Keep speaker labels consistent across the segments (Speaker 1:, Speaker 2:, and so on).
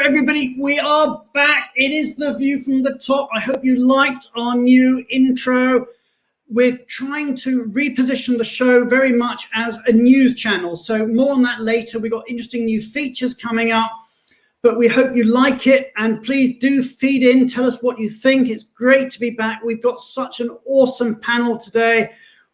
Speaker 1: everybody, we are back. It is The View from the Top. I hope you liked our new intro. We're trying to reposition the show very much as a news channel, so more on that later. We've got interesting new features coming up, but we hope you like it, and please do feed in, tell us what you think. It's great to be back. We've got such an awesome panel today.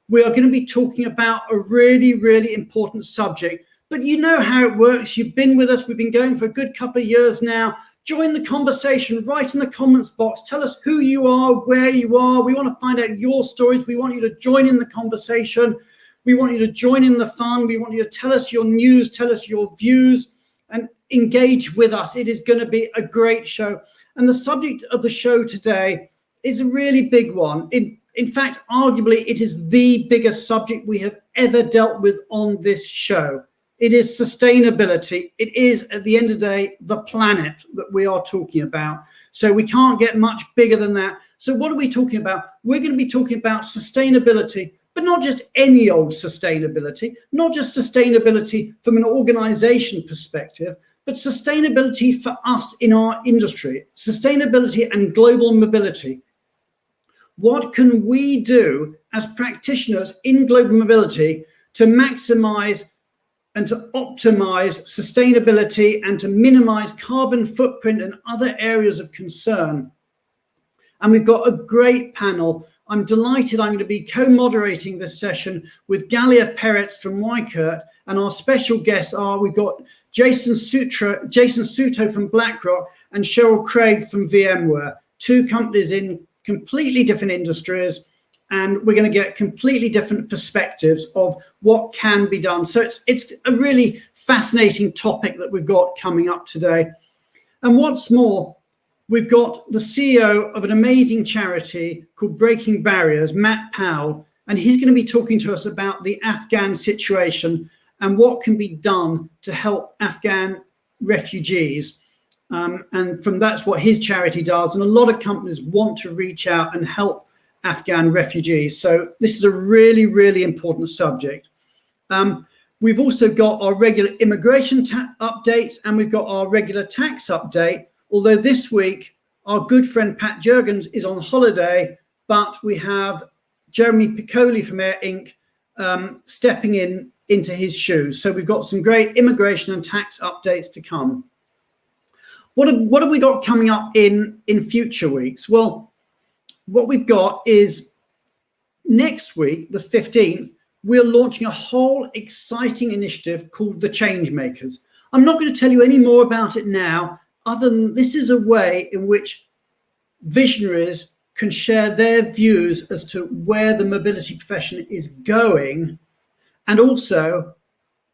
Speaker 1: We are going to be talking about a really, really important subject. But you know how it works. You've been with us. We've been going for a good couple of years now. Join the conversation. Write in the comments box. Tell us who you are, where you are. We want to find out your stories. We want you to join in the conversation. We want you to join in the fun. We want you to tell us your news, tell us your views, and engage with us. It is going to be a great show. And the subject of the show today is a really big one. In fact, arguably, it is the biggest subject we have ever dealt with on this show. It is sustainability. It is, at the end of the day, the planet that we are talking about. So we can't get much bigger than that. So what are we talking about? We're going to be talking about sustainability, but not just any old sustainability, not just sustainability from an organization perspective, but sustainability for us in our industry, sustainability and global mobility. What can we do as practitioners in global mobility to maximize and to optimize sustainability and to minimize carbon footprint and other areas of concern? And we've got a great panel. I'm delighted I'm going to be co-moderating this session with Gallia Peretz from Weichert, and our special guests are, we've got Jason Suto from BlackRock and Cheryl Craig from VMware, two companies in completely different industries, and we're going to get completely different perspectives of what can be done. So it's a really fascinating topic that we've got coming up today. And what's more, we've got the CEO of an amazing charity called Breaking Barriers, Matt Powell, and he's going to be talking to us about the Afghan situation and what can be done to help Afghan refugees. And that's what his charity does. And a lot of companies want to reach out and help Afghan refugees. So this is a really, really important subject. We've also got our regular immigration updates, and we've got our regular tax update. Although this week, our good friend Pat Jurgens is on holiday, but we have Jeremy Piccoli from Air Inc. Stepping into his shoes. So we've got some great immigration and tax updates to come. What have we got coming up in future weeks? Well, what we've got is next week, the 15th, we're launching a whole exciting initiative called the Changemakers. I'm not going to tell you any more about it now, other than this is a way in which visionaries can share their views as to where the mobility profession is going, and also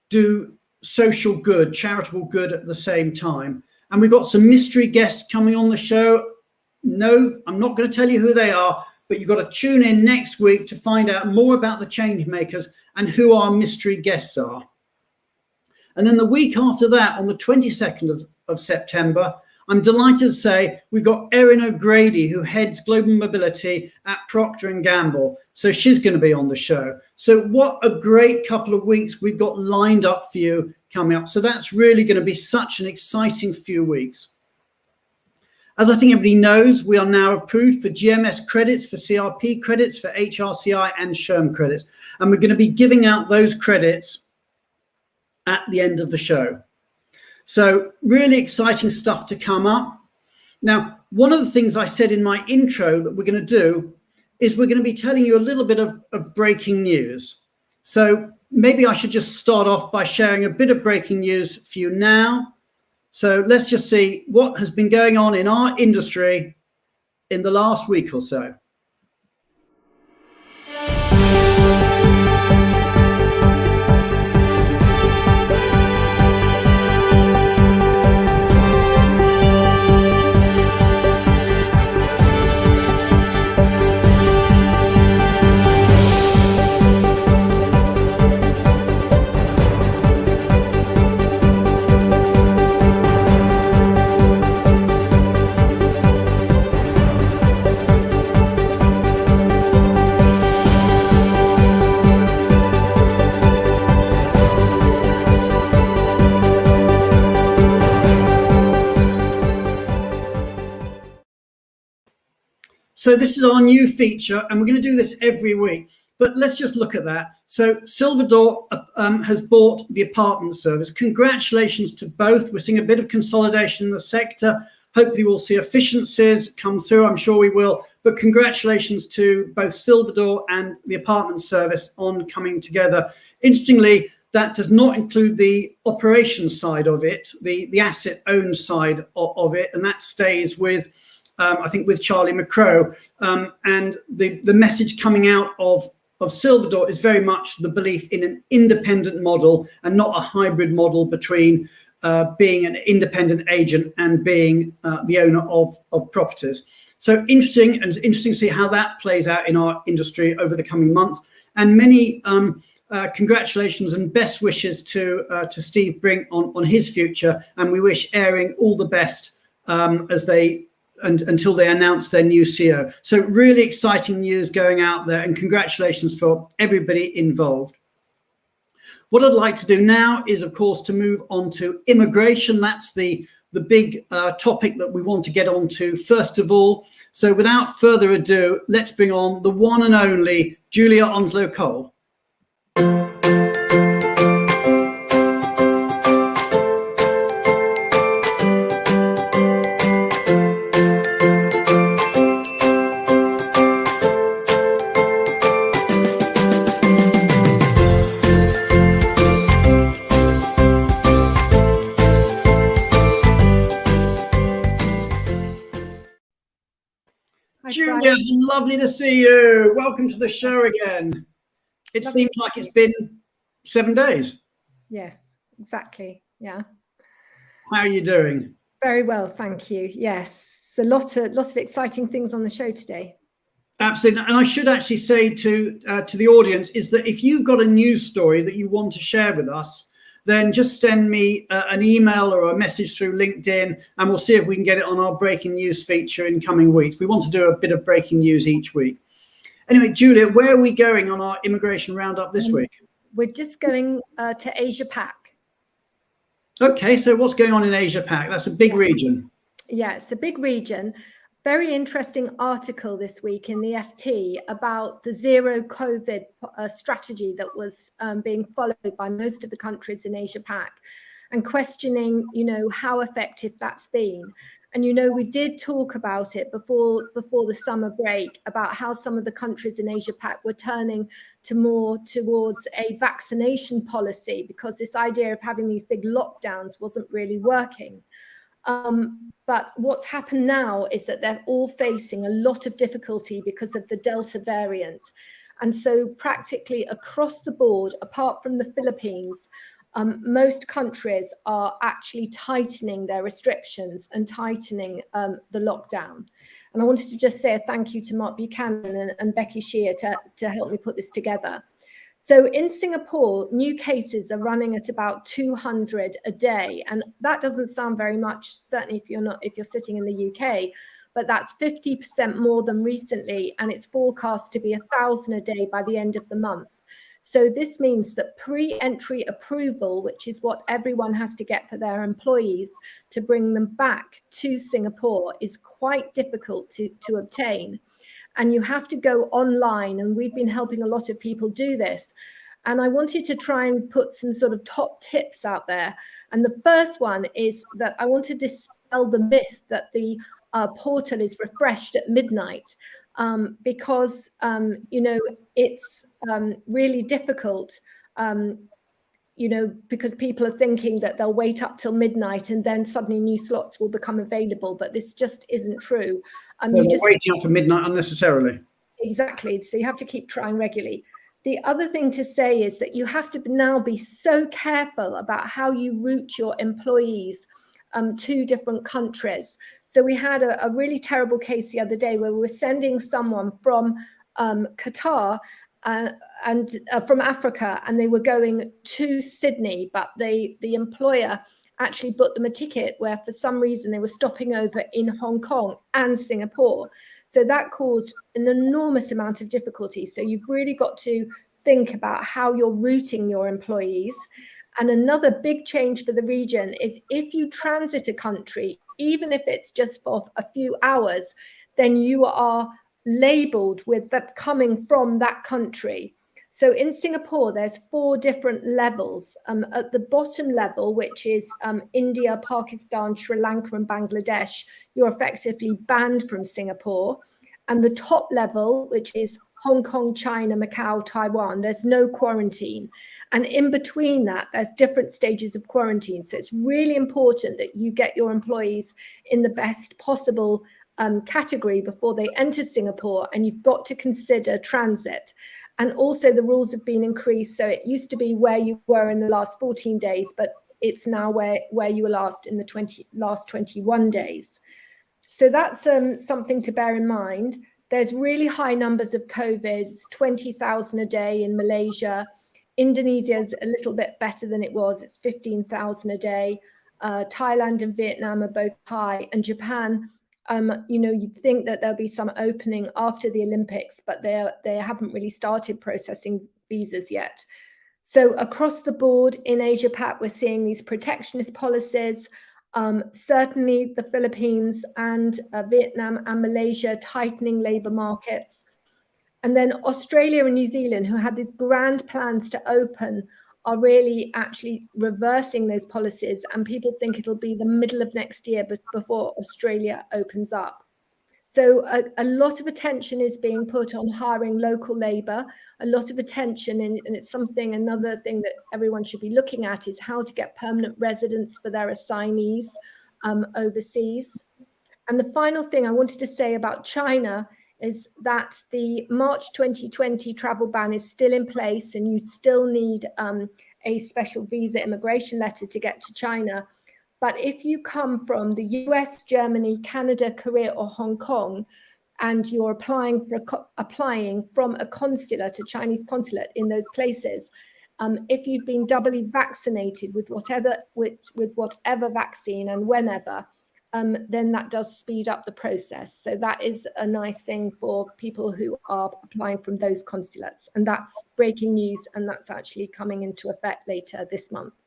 Speaker 1: do social good, charitable good at the same time. And we've got some mystery guests coming on the show. No, I'm not going to tell you who they are, but you've got to tune in next week to find out more about the Changemakers and who our mystery guests are. And then the week after that, on the 22nd of September, I'm delighted to say we've got Erin O'Grady, who heads global mobility at Procter & Gamble. So she's going to be on the show. So what a great couple of weeks we've got lined up for you coming up. So that's really going to be such an exciting few weeks. As I think everybody knows, we are now approved for GMS credits, for CRP credits, for HRCI and SHRM credits. And we're going to be giving out those credits at the end of the show. So really exciting stuff to come up. Now, one of the things I said in my intro that we're going to do is we're going to be telling you a little bit of breaking news. So maybe I should just start off by sharing a bit of breaking news for you now. So let's just see what has been going on in our industry in the last week or so. So this is our new feature, and we're going to do this every week. But let's just look at that. So Silverdoor has bought the apartment service. Congratulations to both. We're seeing a bit of consolidation in the sector. Hopefully we'll see efficiencies come through. I'm sure we will. But congratulations to both Silverdoor and the apartment service on coming together. Interestingly, that does not include the operations side of it, the asset owned side of it, and that stays with, I think, with Charlie McCrow. And the message coming out of Silverdoor is very much the belief in an independent model and not a hybrid model between being an independent agent and being the owner of properties. So interesting to see how that plays out in our industry over the coming months. And many congratulations and best wishes to Steve Brink on his future. And we wish Airing all the best until they announce their new CEO. So really exciting news going out there, and congratulations for everybody involved. What I'd like to do now is, of course, to move on to immigration. That's the big topic that we want to get on to first of all. So without further ado, let's bring on the one and only Julia Onslow-Cole. Julia, lovely to see you. Welcome to the show again. It seems like it's been 7 days.
Speaker 2: Yes, exactly. Yeah.
Speaker 1: How are you doing?
Speaker 2: Very well, thank you. Yes, a lot of exciting things on the show today.
Speaker 1: Absolutely. And I should actually say to the audience is that if you've got a news story that you want to share with us, then just send me an email or a message through LinkedIn, and we'll see if we can get it on our breaking news feature in coming weeks. We want to do a bit of breaking news each week. Anyway, Julia, where are we going on our immigration roundup this week?
Speaker 2: We're just going to Asia Pac.
Speaker 1: Okay, so what's going on in Asia Pac? That's a big region.
Speaker 2: Yeah, it's a big region. Very interesting article this week in the FT about the zero COVID strategy that was being followed by most of the countries in Asia Pac, and questioning, how effective that's been. And, we did talk about it before the summer break about how some of the countries in Asia Pac were turning towards a vaccination policy because this idea of having these big lockdowns wasn't really working. But what's happened now is that they're all facing a lot of difficulty because of the Delta variant. And so practically across the board, apart from the Philippines, most countries are actually tightening their restrictions and tightening the lockdown. And I wanted to just say a thank you to Mark Buchanan and Becky Shear to help me put this together. So in Singapore, new cases are running at about 200 a day. And that doesn't sound very much, certainly if you're sitting in the UK, but that's 50% more than recently. And it's forecast to be 1,000 a day by the end of the month. So this means that pre-entry approval, which is what everyone has to get for their employees to bring them back to Singapore, is quite difficult to obtain. And you have to go online, and we've been helping a lot of people do this. And I wanted to try and put some sort of top tips out there. And the first one is that I want to dispel the myth that the portal is refreshed at midnight, because, it's really difficult, because people are thinking that they'll wait up till midnight and then suddenly new slots will become available. But this just isn't true.
Speaker 1: So you're just waiting up for midnight unnecessarily.
Speaker 2: Exactly. So you have to keep trying regularly. The other thing to say is that you have to now be so careful about how you route your employees to different countries. So we had a really terrible case the other day where we were sending someone from Qatar and from Africa, and they were going to Sydney, but the employer actually booked them a ticket where for some reason they were stopping over in Hong Kong and Singapore. So that caused an enormous amount of difficulty. So you've really got to think about how you're routing your employees. And another big change for the region is if you transit a country, even if it's just for a few hours, then you are labeled with that coming from that country. So in Singapore, there's 4 different levels. At the bottom level, which is India, Pakistan, Sri Lanka, and Bangladesh, you're effectively banned from Singapore. And the top level, which is Hong Kong, China, Macau, Taiwan, there's no quarantine. And in between that, there's different stages of quarantine. So it's really important that you get your employees in the best possible category before they enter Singapore, and you've got to consider transit. And also the rules have been increased. So it used to be where you were in the last 14 days, but it's now where you were last in the last 21 days. So that's something to bear in mind. There's really high numbers of COVID, 20,000 a day in Malaysia. Indonesia is a little bit better than it was. It's 15,000 a day. Thailand and Vietnam are both high. And Japan, you'd think that there'll be some opening after the Olympics, but they haven't really started processing visas yet. So across the board in Asia Pac, we're seeing these protectionist policies. Certainly the Philippines and Vietnam and Malaysia tightening labour markets. And then Australia and New Zealand, who had these grand plans to open, are really actually reversing those policies, and people think it'll be the middle of next year before Australia opens up. So a lot of attention is being put on hiring local labour, a lot of attention, and it's another thing that everyone should be looking at is how to get permanent residence for their assignees overseas. And the final thing I wanted to say about China is that the March 2020 travel ban is still in place, and you still need a special visa immigration letter to get to China. But if you come from the US, Germany, Canada, Korea, or Hong Kong, and you're applying from a consulate, a Chinese consulate in those places, if you've been doubly vaccinated with whatever vaccine and whenever, then that does speed up the process. So that is a nice thing for people who are applying from those consulates. And that's breaking news, and that's actually coming into effect later this month.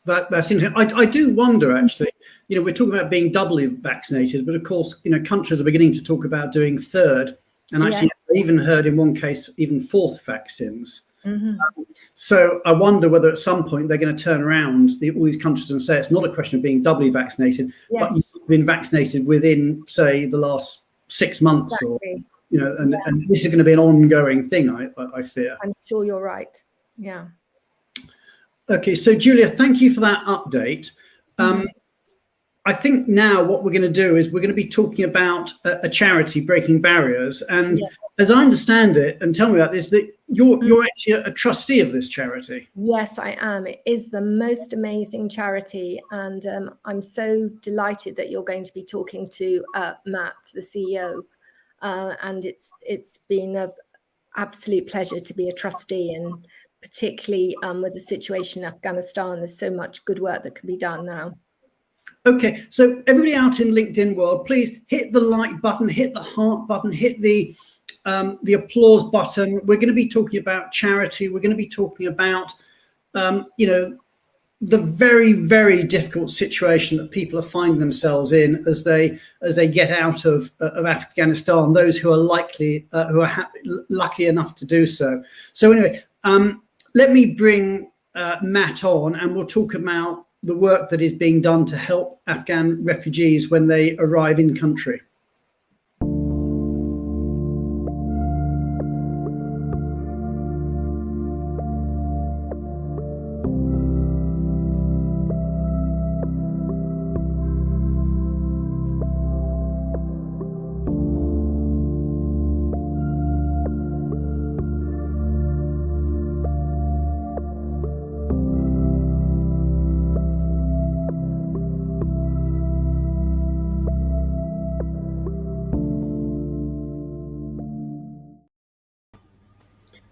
Speaker 1: That's interesting. I do wonder, actually, we're talking about being doubly vaccinated, but of course, countries are beginning to talk about doing third, and actually I even heard in one case, even fourth vaccines. Mm-hmm. So I wonder whether at some point they're going to turn around all these countries and say it's not a question of being doubly vaccinated, but you've been vaccinated within, say, the last 6 months, exactly. And this is going to be an ongoing thing, I fear.
Speaker 2: I'm sure you're right. Yeah.
Speaker 1: Okay, so Julia, thank you for that update. I think now what we're going to do is we're going to be talking about a charity, Breaking Barriers. And as I understand it, and tell me about this, that you're actually a trustee of this charity.
Speaker 2: Yes, I am. It is the most amazing charity. And I'm so delighted that you're going to be talking to Matt, the CEO. And it's been an absolute pleasure to be a trustee, and particularly with the situation in Afghanistan. There's so much good work that can be done now.
Speaker 1: Okay, so everybody out in LinkedIn world, please hit the like button, hit the heart button, hit the applause button. We're going to be talking about charity. We're going to be talking about, the very, very difficult situation that people are finding themselves in as they get out of Afghanistan. Those who are lucky enough to do so. So anyway, let me bring Matt on, and we'll talk about the work that is being done to help Afghan refugees when they arrive in country.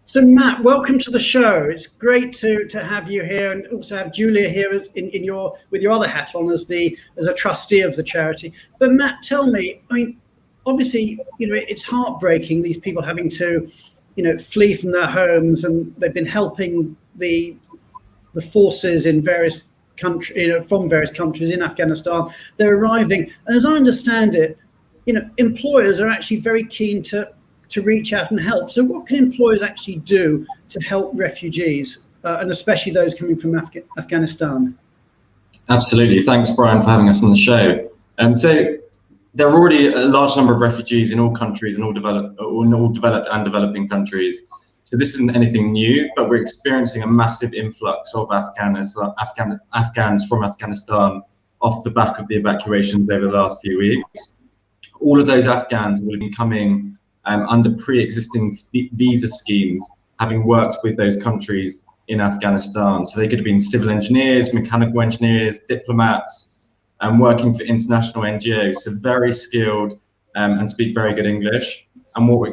Speaker 1: So Matt, welcome to the show. It's great to have you here, and also have Julia here with your other hat on as a trustee of the charity. But Matt, tell me, I mean, obviously, it's heartbreaking, these people having to, flee from their homes, and they've been helping the forces in various countries, from various countries in Afghanistan. They're arriving, and as I understand it, employers are actually very keen to reach out and help. So what can employers actually do to help refugees, and especially those coming from Afghanistan?
Speaker 3: Absolutely. Thanks, Brian, for having us on the show. So there are already a large number of refugees in all countries, in all developed and developing countries. So this isn't anything new, but we're experiencing a massive influx of Afghans from Afghanistan off the back of the evacuations over the last few weeks. All of those Afghans will be coming under pre-existing visa schemes, having worked with those countries in Afghanistan. So they could have been civil engineers, mechanical engineers, diplomats, and working for international NGOs. So very skilled and speak very good English. And what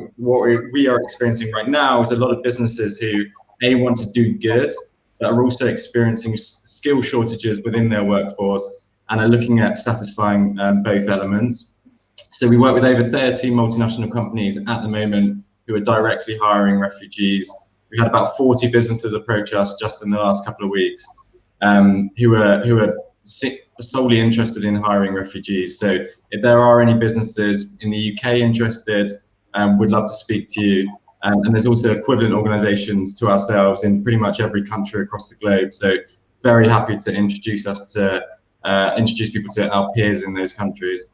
Speaker 3: we are experiencing right now is a lot of businesses who want to do good, but are also experiencing skill shortages within their workforce and are looking at satisfying both elements. So we work with over 30 multinational companies at the moment who are directly hiring refugees. We had about 40 businesses approach us just in the last couple of weeks who are solely interested in hiring refugees. So if there are any businesses in the UK interested, we'd love to speak to you. And there's also equivalent organisations to ourselves in pretty much every country across the globe. So very happy to introduce people to our peers in those countries.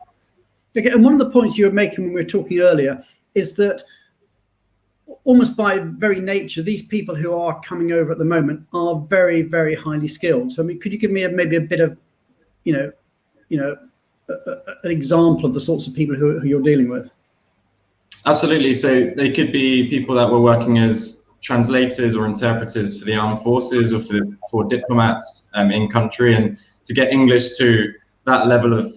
Speaker 1: Okay, and one of the points you were making when we were talking earlier is that almost by very nature, these people who are coming over at the moment are very, very highly skilled. So, I mean, could you give me maybe a bit of, an example of the sorts of people who you're dealing with?
Speaker 3: Absolutely. So they could be people that were working as translators or interpreters for the armed forces or for diplomats in country. And to get English to that level of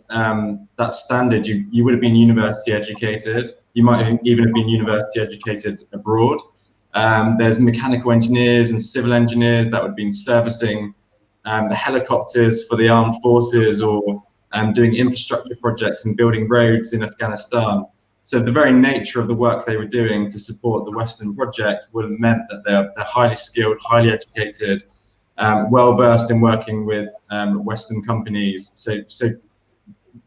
Speaker 3: that standard, you would have been university educated. You might have even have been university educated abroad. There's mechanical engineers and civil engineers that would have been servicing the helicopters for the armed forces or doing infrastructure projects and building roads in Afghanistan. So the very nature of the work they were doing to support the Western project would have meant that they're highly skilled, highly educated, well-versed in working with Western companies. So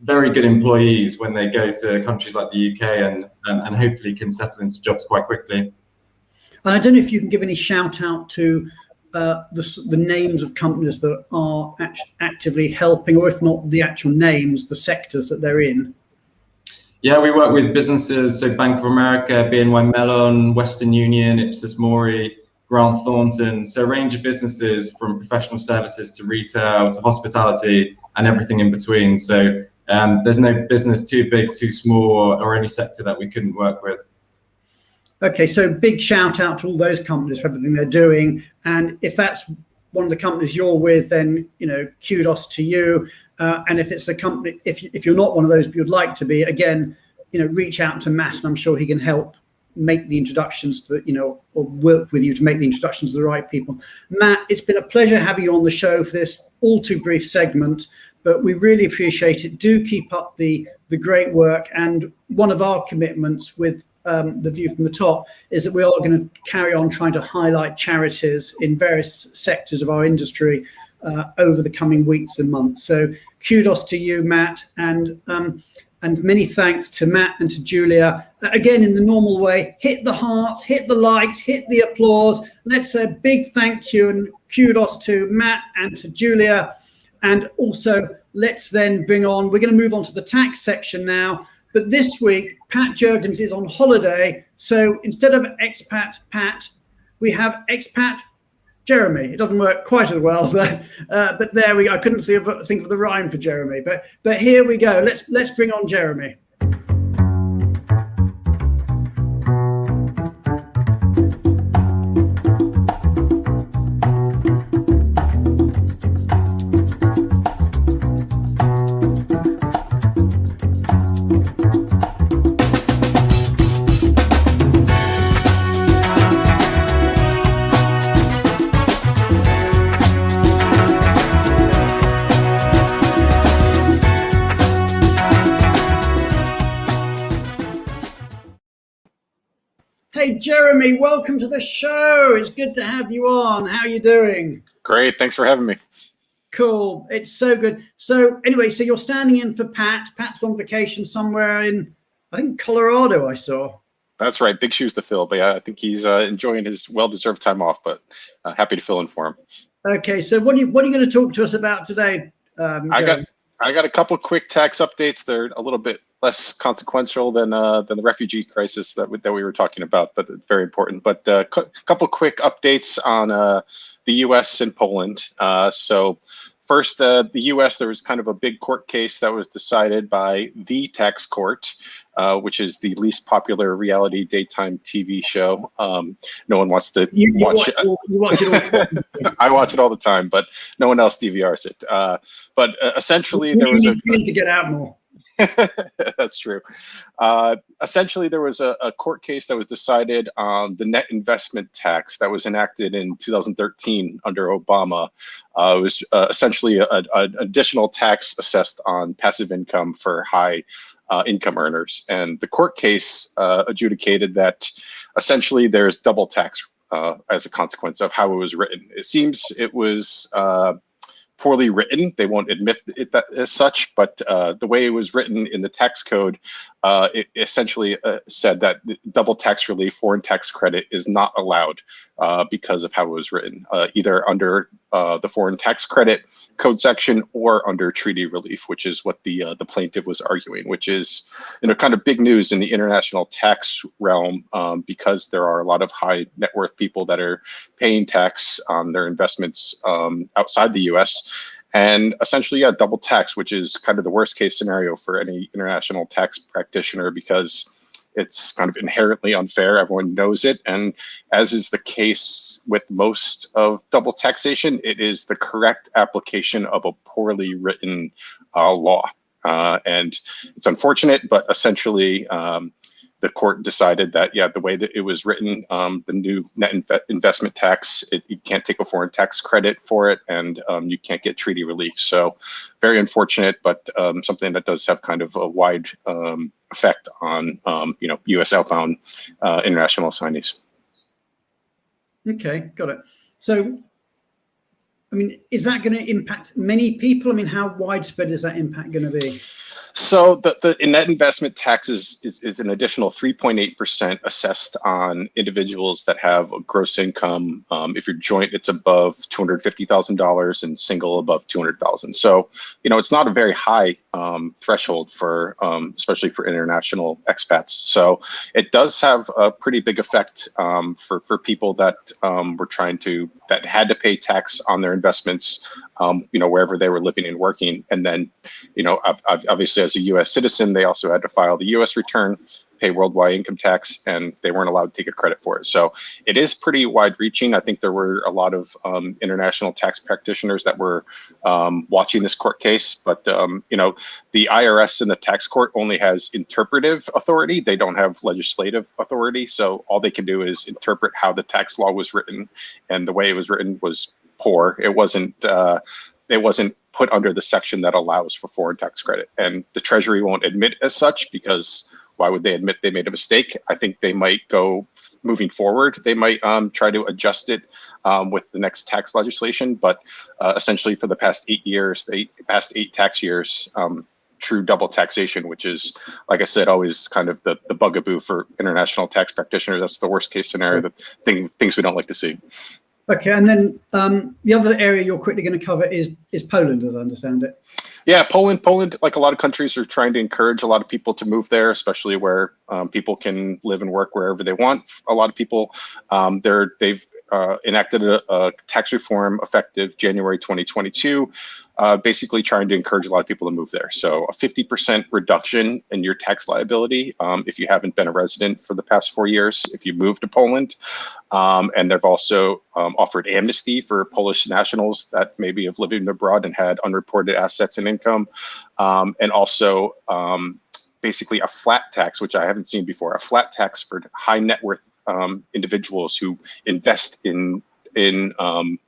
Speaker 3: very good employees when they go to countries like the UK and hopefully can settle into jobs quite quickly.
Speaker 1: And I don't know if you can give any shout out to the names of companies that are actively helping, or if not the actual names, the sectors that they're in.
Speaker 3: Yeah, we work with businesses, so Bank of America, BNY Mellon, Western Union, Ipsos Mori, Grant Thornton, so a range of businesses from professional services to retail to hospitality and everything in between. So there's no business too big, too small, or any sector that we couldn't work with.
Speaker 1: Okay, so big shout out to all those companies for everything they're doing. And if that's one of the companies you're with, then kudos to you. And if it's a company, if you're not one of those but you'd like to be, again, reach out to Matt, and I'm sure he can help make the introductions to or work with you to make the introductions to the right people. Matt, it's been a pleasure having you on the show for this all too brief segment, but we really appreciate it. Do keep up the great work. And one of our commitments with the View from the Top is that we are going to carry on trying to highlight charities in various sectors of our industry over the coming weeks and months. So kudos to you, Matt, and many thanks to Matt and to Julia. Again, in the normal way, hit the hearts, hit the likes, hit the applause. Let's say a big thank you and kudos to Matt and to Julia. And also, let's then we're going to move on to the tax section now. But this week, Pat Jurgens is on holiday. So instead of expat Pat, we have expat Jeremy. It doesn't work quite as well, but there we go. I couldn't think of the rhyme for Jeremy, but here we go. Let's bring on Jeremy. Hey, Jeremy, welcome to the show. It's good to have you on. How are you doing?
Speaker 4: Great. Thanks for having me.
Speaker 1: Cool. It's so good. So anyway, so you're standing in for Pat. Pat's on vacation somewhere in I think Colorado I saw.
Speaker 4: That's right, big shoes to fill. But yeah, I think he's enjoying his well-deserved time off. But happy to fill in for him. Okay,
Speaker 1: so what are you going to talk to us about today?
Speaker 4: I got a couple of quick tax updates. They're a little bit less consequential than the refugee crisis that we were talking about, but very important. But a couple quick updates on the U.S. and Poland. So first, the U.S., there was kind of a big court case that was decided by the tax court, which is the least popular reality daytime TV show. No one wants to watch it.
Speaker 1: You watch it all.
Speaker 4: I watch it all the time, but no one else DVRs it. But essentially, there was
Speaker 1: you need to get out more.
Speaker 4: That's true. Essentially, there was a court case that was decided on the net investment tax that was enacted in 2013 under Obama. It was essentially an additional tax assessed on passive income for high income earners. And the court case adjudicated that essentially there's double tax as a consequence of how it was written. It seems it was poorly written. They won't admit it that as such, but the way it was written in the tax code, it essentially said that double tax relief, foreign tax credit, is not allowed because of how it was written, either under the foreign tax credit code section or under treaty relief, which is what the plaintiff was arguing, which is kind of big news in the international tax realm, because there are a lot of high net worth people that are paying tax on their investments outside the U.S. And essentially, yeah, double tax, which is kind of the worst case scenario for any international tax practitioner, because it's kind of inherently unfair. Everyone knows it. And as is the case with most of double taxation, it is the correct application of a poorly written law. And it's unfortunate, but essentially, the court decided that, yeah, the way that it was written, the new net investment tax, you can't take a foreign tax credit for it, and you can't get treaty relief. So very unfortunate, but something that does have kind of a wide effect on, U.S. outbound international assignees.
Speaker 1: Okay, got it. So, I mean, is that going to impact many people? I mean, how widespread is that impact going to be?
Speaker 4: So the net investment tax is an additional 3.8% assessed on individuals that have a gross income. If you're joint, it's above $250,000, and single above $200,000. So, it's not a very high threshold for, especially for international expats. So it does have a pretty big effect for people that that had to pay tax on their investments, wherever they were living and working. And then, obviously, as a U.S. citizen, they also had to file the U.S. return, pay worldwide income tax, and they weren't allowed to take a credit for it. So it is pretty wide-reaching. I think there were a lot of international tax practitioners that were watching this court case, but the IRS and the tax court only has interpretive authority. They don't have legislative authority, so all they can do is interpret how the tax law was written, and the way it was written was poor. It wasn't put under the section that allows for foreign tax credit, and the Treasury won't admit as such, because why would they admit they made a mistake? I think they might go, moving forward, they might try to adjust it with the next tax legislation. But essentially, for the past 8 years, they passed 8 tax years, true double taxation, which is, like I said, always kind of the bugaboo for international tax practitioners. That's the worst case scenario, the things we don't like to see.
Speaker 1: Okay, and then the other area you're quickly going to cover is Poland, as I understand it.
Speaker 4: Yeah, Poland, like a lot of countries, are trying to encourage a lot of people to move there, especially where people can live and work wherever they want. A lot of people, they've enacted a tax reform effective January 2022, basically trying to encourage a lot of people to move there. So a 50% reduction in your tax liability if you haven't been a resident for the past 4 years, if you move to Poland. And they've also offered amnesty for Polish nationals that maybe have lived abroad and had unreported assets and income. And also basically a flat tax, which I haven't seen before, a flat tax for high net worth individuals who invest in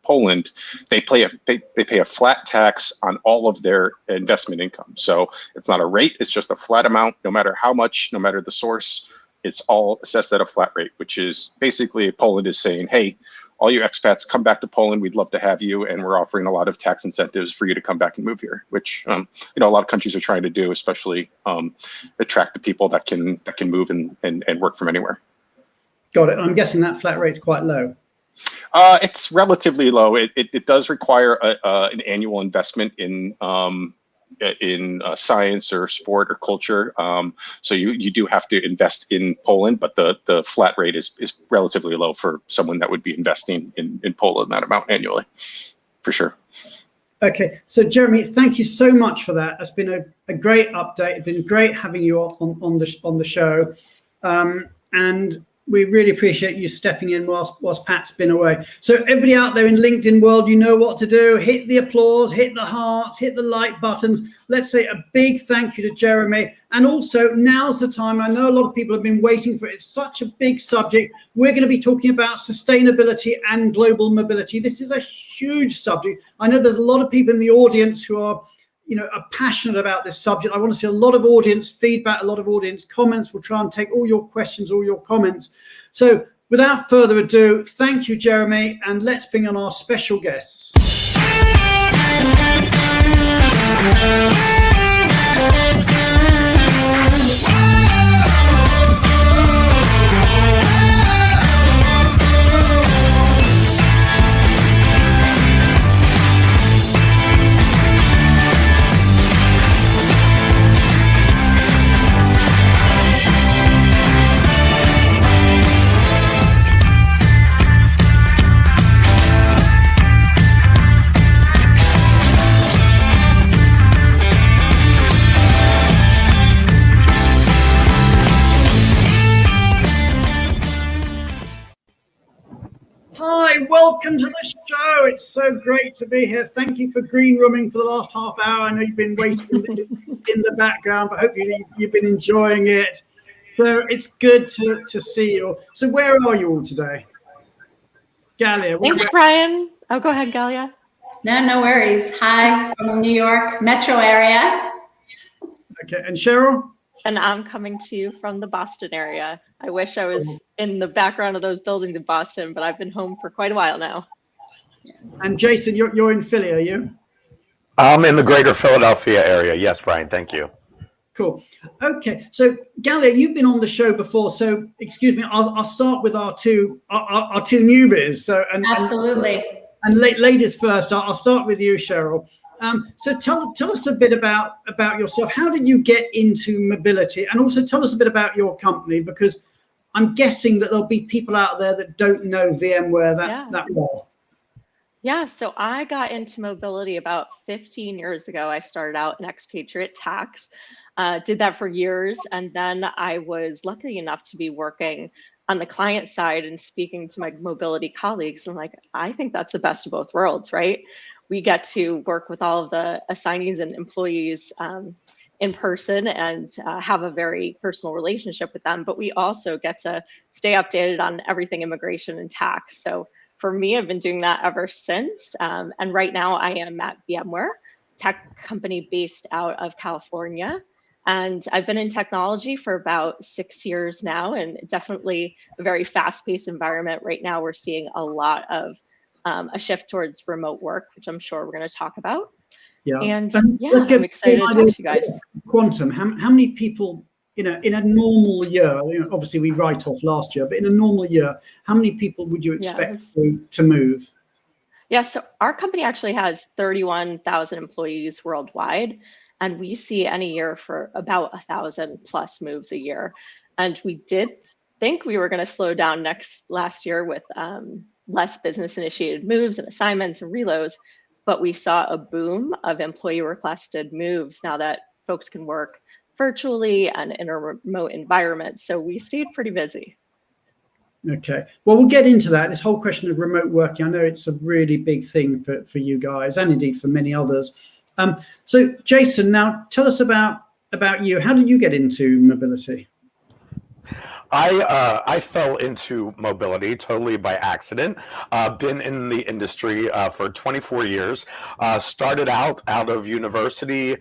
Speaker 4: Poland. They pay a flat tax on all of their investment income. So it's not a rate, it's just a flat amount, no matter how much, no matter the source, it's all assessed at a flat rate, which is basically Poland is saying, hey, all you expats, come back to Poland. We'd love to have you, and we're offering a lot of tax incentives for you to come back and move here, which a lot of countries are trying to do, especially attract the people that can move and work from anywhere.
Speaker 1: Got it. I'm guessing that flat rate's quite low.
Speaker 4: It's relatively low. It does require an annual investment in science or sport or culture. So you do have to invest in Poland, but the flat rate is relatively low for someone that would be investing in Poland that amount annually, for sure.
Speaker 1: Okay, so Jeremy, thank you so much for that. It's been a great update. It's been great having you on the show, and we really appreciate you stepping in whilst Pat's been away. So everybody out there in LinkedIn world, you know what to do. Hit the applause, hit the hearts, hit the like buttons. Let's say a big thank you to Jeremy. And also, now's the time. I know a lot of people have been waiting for it. It's such a big subject. We're going to be talking about sustainability and global mobility. This is a huge subject. I know there's a lot of people in the audience who are passionate about this subject. I want to see a lot of audience feedback, a lot of audience comments. We'll try and take all your questions, all your comments. So without further ado, thank you, Jeremy, and let's bring on our special guests. Hi, welcome to the show. It's so great to be here. Thank you for green rooming for the last half hour. I know you've been waiting in the background, but hopefully you've been enjoying it. So it's good to see you. So where are you all today? Gallia.
Speaker 5: Thanks, Brian. Oh, go ahead, Gallia.
Speaker 6: No worries. Hi, from New York metro area.
Speaker 1: Okay, and Cheryl?
Speaker 5: And I'm coming to you from the Boston area. I wish I was in the background of those buildings in Boston, but I've been home for quite a while now.
Speaker 1: And Jason, you're in Philly, are you?
Speaker 7: I'm in the greater Philadelphia area. Yes, Brian, thank you.
Speaker 1: Cool. Okay, so Gallia, you've been on the show before, so excuse me, I'll start with our two newbies. So
Speaker 6: Absolutely.
Speaker 1: And ladies first. I'll start with you, Cheryl. So tell us a bit about yourself. How did you get into mobility? And also tell us a bit about your company, because I'm guessing that there'll be people out there that don't know VMware that well.
Speaker 5: Yeah, so I got into mobility about 15 years ago. I started out in expatriate tax, did that for years. And then I was lucky enough to be working on the client side and speaking to my mobility colleagues. I'm like, I think that's the best of both worlds, right? We get to work with all of the assignees and employees in person and have a very personal relationship with them, but we also get to stay updated on everything immigration and tax. So for me, I've been doing that ever since. And right now I am at VMware, tech company based out of California. And I've been in technology for about 6 years now, and definitely a very fast-paced environment. Right now, we're seeing a lot of a shift towards remote work, which I'm sure we're going to talk about.
Speaker 1: Yeah.
Speaker 5: And yeah, I'm excited to talk to you guys.
Speaker 1: Quantum, how many people, in a normal year, obviously we write off last year, but in a normal year, how many people would you expect to move?
Speaker 5: Yeah, so our company actually has 31,000 employees worldwide, and we see any year for about 1,000 plus moves a year. And we did think we were going to slow down last year with less business initiated moves and assignments and reloads, but we saw a boom of employee requested moves now that folks can work virtually and in a remote environment. So we stayed pretty busy.
Speaker 1: Okay, well, we'll get into that. This whole question of remote working, I know it's a really big thing for you guys and indeed for many others. So Jason, now tell us about you. How did you get into mobility?
Speaker 7: I fell into mobility totally by accident. Been in the industry for 24 years. Started out of university,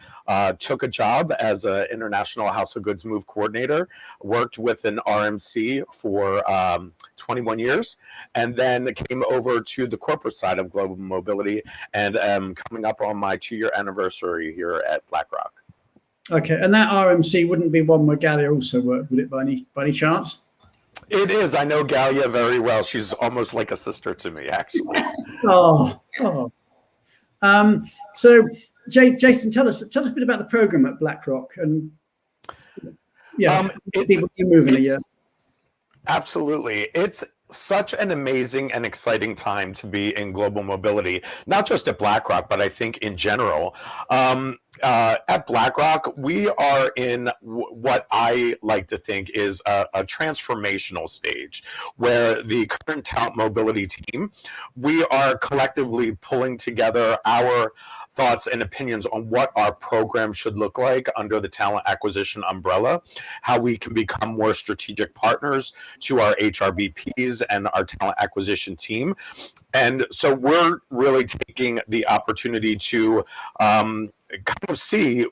Speaker 7: took a job as an international house of goods move coordinator, worked with an RMC for 21 years, and then came over to the corporate side of global mobility, and coming up on my 2-year anniversary here at BlackRock.
Speaker 1: Okay, and that RMC wouldn't be one where Gallia also worked, would it, by any chance?
Speaker 7: It is. I know Gallia very well. She's almost like a sister to me, actually.
Speaker 1: Oh. So, Jason, tell us a bit about the program at BlackRock, and people you move in a year.
Speaker 7: Absolutely, it's such an amazing and exciting time to be in global mobility, not just at BlackRock, but I think in general. At BlackRock, we are in what I like to think is a transformational stage, where the current talent mobility team, we are collectively pulling together our thoughts and opinions on what our program should look like under the talent acquisition umbrella, how we can become more strategic partners to our HRBPs and our talent acquisition team. And so we're really taking the opportunity to kind of see,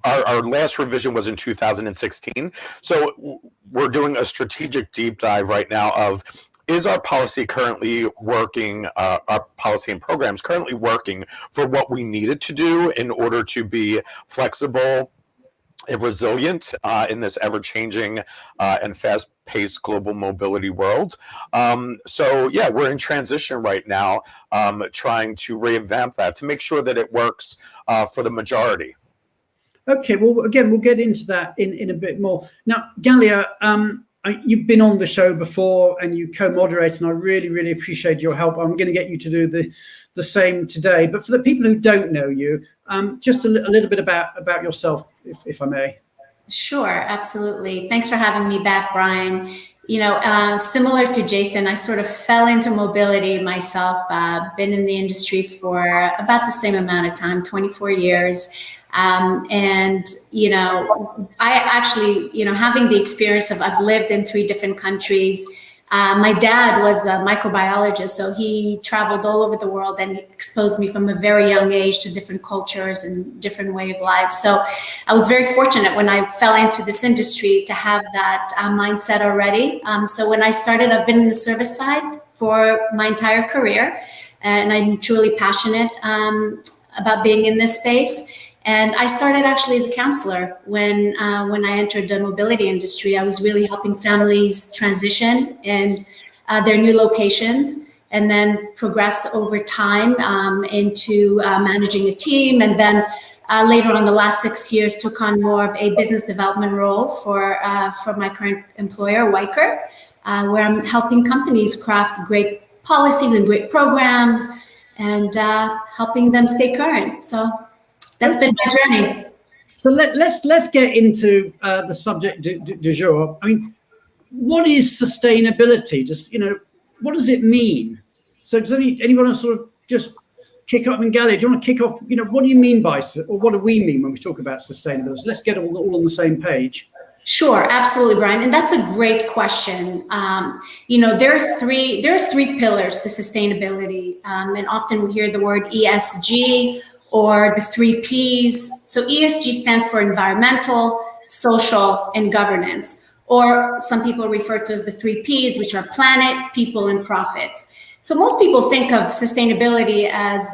Speaker 7: our last revision was in 2016. So we're doing a strategic deep dive right now of, is our policy currently working, our policy and programs currently working for what we needed to do in order to be flexible and resilient in this ever-changing and fast-paced global mobility world? So yeah, we're in transition right now, trying to revamp that to make sure that it works for the majority.
Speaker 1: Okay, well, again, we'll get into that in a bit more. Now, Gallia, you've been on the show before and you co-moderate, and I really, really appreciate your help. I'm going to get you to do the same today. But for the people who don't know you, just a little bit about yourself, if I may.
Speaker 6: Sure, absolutely. Thanks for having me back, Brian. You know, similar to Jason, I sort of fell into mobility myself. Been in the industry for about the same amount of time, 24 years. And, you know, I actually, you know, having the experience of, I've lived in 3 different countries. My dad was a microbiologist, so he traveled all over the world and exposed me from a very young age to different cultures and different way of life. So I was very fortunate when I fell into this industry to have that mindset already. So when I started, I've been in the service side for my entire career, and I'm truly passionate about being in this space. And I started actually as a counselor when I entered the mobility industry. I was really helping families transition in their new locations, and then progressed over time into managing a team. And then later on, the last 6 years, took on more of a business development role for my current employer, Weichert, where I'm helping companies craft great policies and great programs, and helping them stay current. So that's been my journey.
Speaker 1: So let's get into the subject du jour. I mean, what is sustainability? Just, you know, what does it mean? So does anyone sort of just kick up? And Gallia, do you want to kick off? You know, what do you mean by, or what do we mean when we talk about sustainability? Let's get all on the same page.
Speaker 6: Sure, absolutely, Brian, and that's a great question. You know, there are three pillars to sustainability, and often we hear the word ESG, or the 3 Ps. So ESG stands for environmental, social, and governance, or some people refer to as the 3 Ps, which are planet, people, and profits. So most people think of sustainability as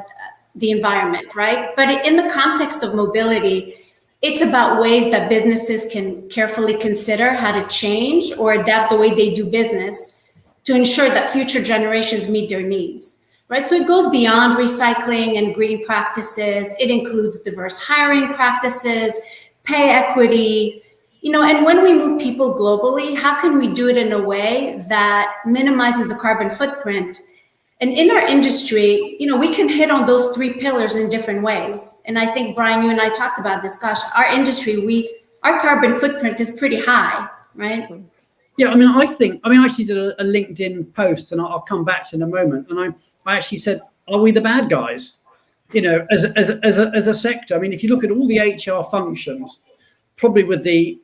Speaker 6: the environment, right? But in the context of mobility, it's about ways that businesses can carefully consider how to change or adapt the way they do business to ensure that future generations meet their needs. Right, so it goes beyond recycling and green practices. It includes diverse hiring practices, pay equity, you know, and when we move people globally, how can we do it in a way that minimizes the carbon footprint? And in our industry, you know, we can hit on those 3 pillars in different ways. And I think, Brian, you and I talked about this. Gosh, our industry, our carbon footprint is pretty high, right?
Speaker 1: Yeah, I mean, I actually did a LinkedIn post, and I'll come back to it in a moment. And I actually said, are we the bad guys? You know, as a sector. I mean, if you look at all the HR functions, probably with the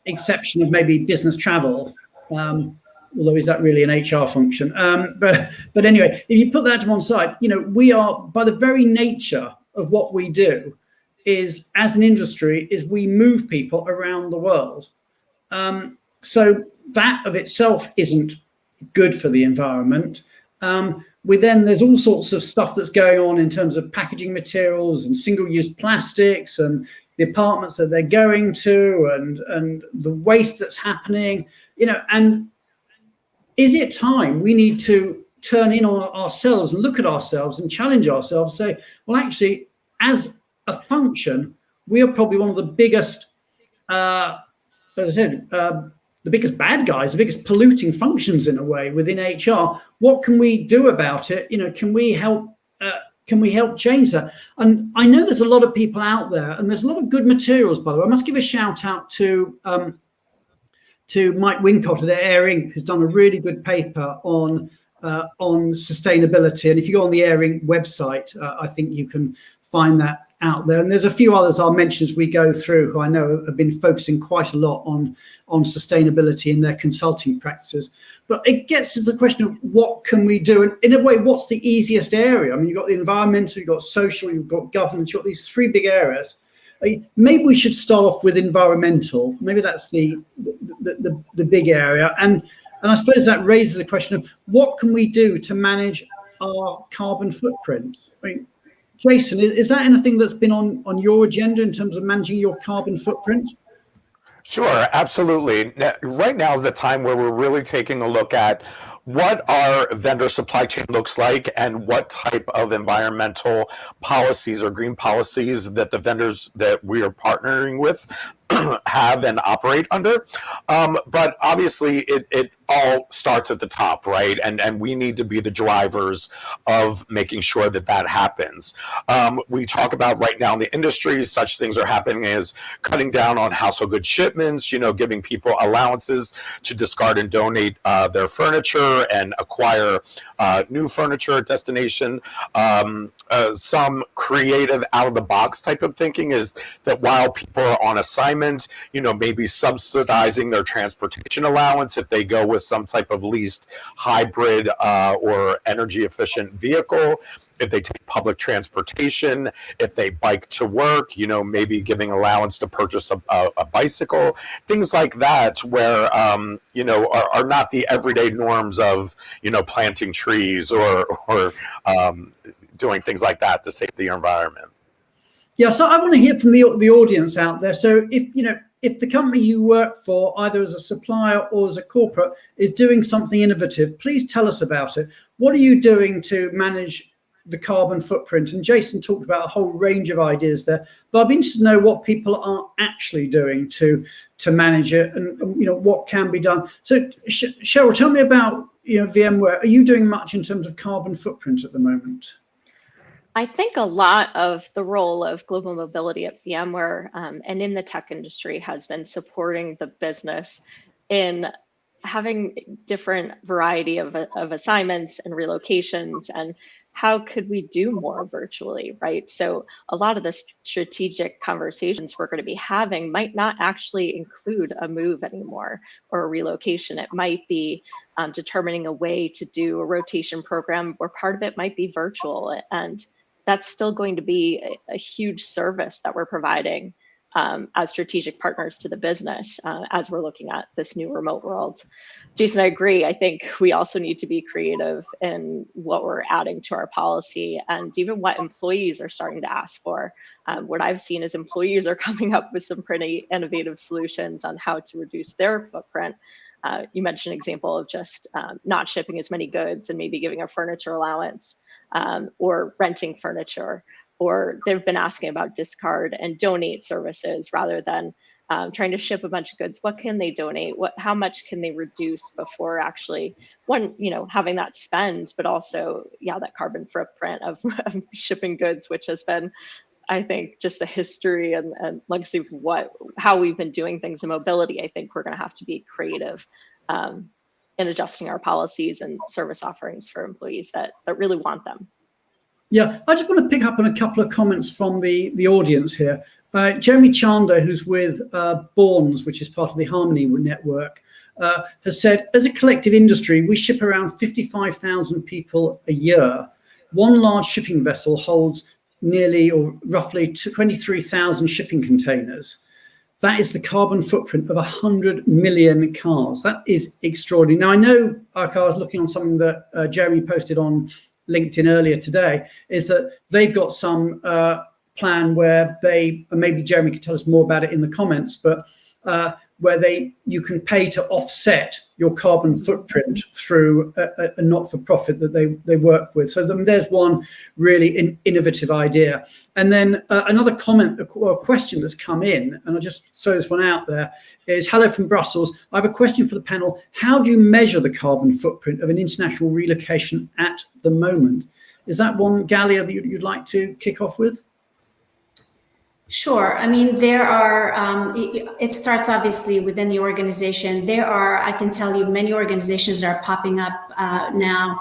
Speaker 1: exception of maybe business travel. Although is that really an HR function? But anyway, if you put that to one side, we are, by the very nature of what we do, is as an industry, is we move people around the world. So that of itself isn't good for the environment. There's all sorts of stuff that's going on in terms of packaging materials and single-use plastics and the apartments that they're going to and the waste that's happening, and is it time we need to turn in on ourselves and look at ourselves and challenge ourselves, say, well, actually, as a function, we are probably one of the biggest, as I said, the biggest bad guys, the biggest polluting functions in a way within HR. What can we do about it? Can we help? Can we help change that? And I know there's a lot of people out there, and there's a lot of good materials. By the way, I must give a shout out to Mike Wincott at Air Inc., who's done a really good paper on sustainability. And if you go on the Air Inc. website, I think you can find that out there. And there's a few others I'll mention as we go through, who I know have been focusing quite a lot on sustainability in their consulting practices. But it gets to the question of what can we do? And in a way, what's the easiest area? I mean, you've got the environmental, you've got social, you've got governance, you've got these three big areas. Maybe we should start off with environmental. Maybe that's the big area. And I suppose that raises the question of what can we do to manage our carbon footprint? I mean, Jason, is that anything that's been on your agenda in terms of managing your carbon footprint?
Speaker 7: Sure, absolutely. Right now is the time where we're really taking a look at what our vendor supply chain looks like and what type of environmental policies or green policies that the vendors that we are partnering with have and operate under. But obviously it all starts at the top, right? And we need to be the drivers of making sure that that happens. We talk about right now in the industry, such things are happening as cutting down on household goods shipments, giving people allowances to discard and donate their furniture and acquire new furniture at destination. Some creative out-of-the-box type of thinking is that while people are on assignment, maybe subsidizing their transportation allowance if they go with some type of leased hybrid or energy efficient vehicle. If they take public transportation, if they bike to work, maybe giving allowance to purchase a bicycle, things like that, where, are not the everyday norms of, planting trees or doing things like that to save the environment.
Speaker 1: Yeah, so I want to hear from the audience out there. So if the company you work for, either as a supplier or as a corporate, is doing something innovative, please tell us about it. What are you doing to manage the carbon footprint? And Jason talked about a whole range of ideas there, but I'd be interested to know what people are actually doing to manage it and what can be done. So Cheryl, tell me about VMware. Are you doing much in terms of carbon footprint at the moment?
Speaker 5: I think a lot of the role of global mobility at VMware and in the tech industry has been supporting the business in having different variety of assignments and relocations, and how could we do more virtually, right? So a lot of the strategic conversations we're going to be having might not actually include a move anymore or a relocation. It might be determining a way to do a rotation program where part of it might be virtual, and that's still going to be a huge service that we're providing as strategic partners to the business as we're looking at this new remote world. Jason, I agree. I think we also need to be creative in what we're adding to our policy and even what employees are starting to ask for. What I've seen is employees are coming up with some pretty innovative solutions on how to reduce their footprint. You mentioned an example of just not shipping as many goods and maybe giving a furniture allowance or renting furniture, or they've been asking about discard and donate services rather than trying to ship a bunch of goods. What can they donate? How much can they reduce before actually having that spend, but also, that carbon footprint of shipping goods, which has been, I think, just the history and legacy of how we've been doing things in mobility. I think we're going to have to be creative in adjusting our policies and service offerings for employees that really want them.
Speaker 1: Yeah, I just want to pick up on a couple of comments from the audience here. Jeremy Chander, who's with Borns, which is part of the Harmony network, has said, as a collective industry, we ship around 55,000 people a year. One large shipping vessel holds nearly or roughly 23,000 shipping containers. That is the carbon footprint of 100 million cars. That is extraordinary. Now, I know, I was looking on something that Jeremy posted on LinkedIn earlier today, is that they've got some plan where they, and maybe Jeremy could tell us more about it in the comments, but where you can pay to offset your carbon footprint through a not-for-profit that they work with. So there's one really innovative idea. And then another comment or question that's come in, and I'll just throw this one out there, is hello from Brussels. I have a question for the panel. How do you measure the carbon footprint of an international relocation at the moment? Is that one, Gallia, that you'd like to kick off with?
Speaker 6: Sure. I mean, there are, it starts obviously within the organization. There are, I can tell you, many organizations that are popping up now.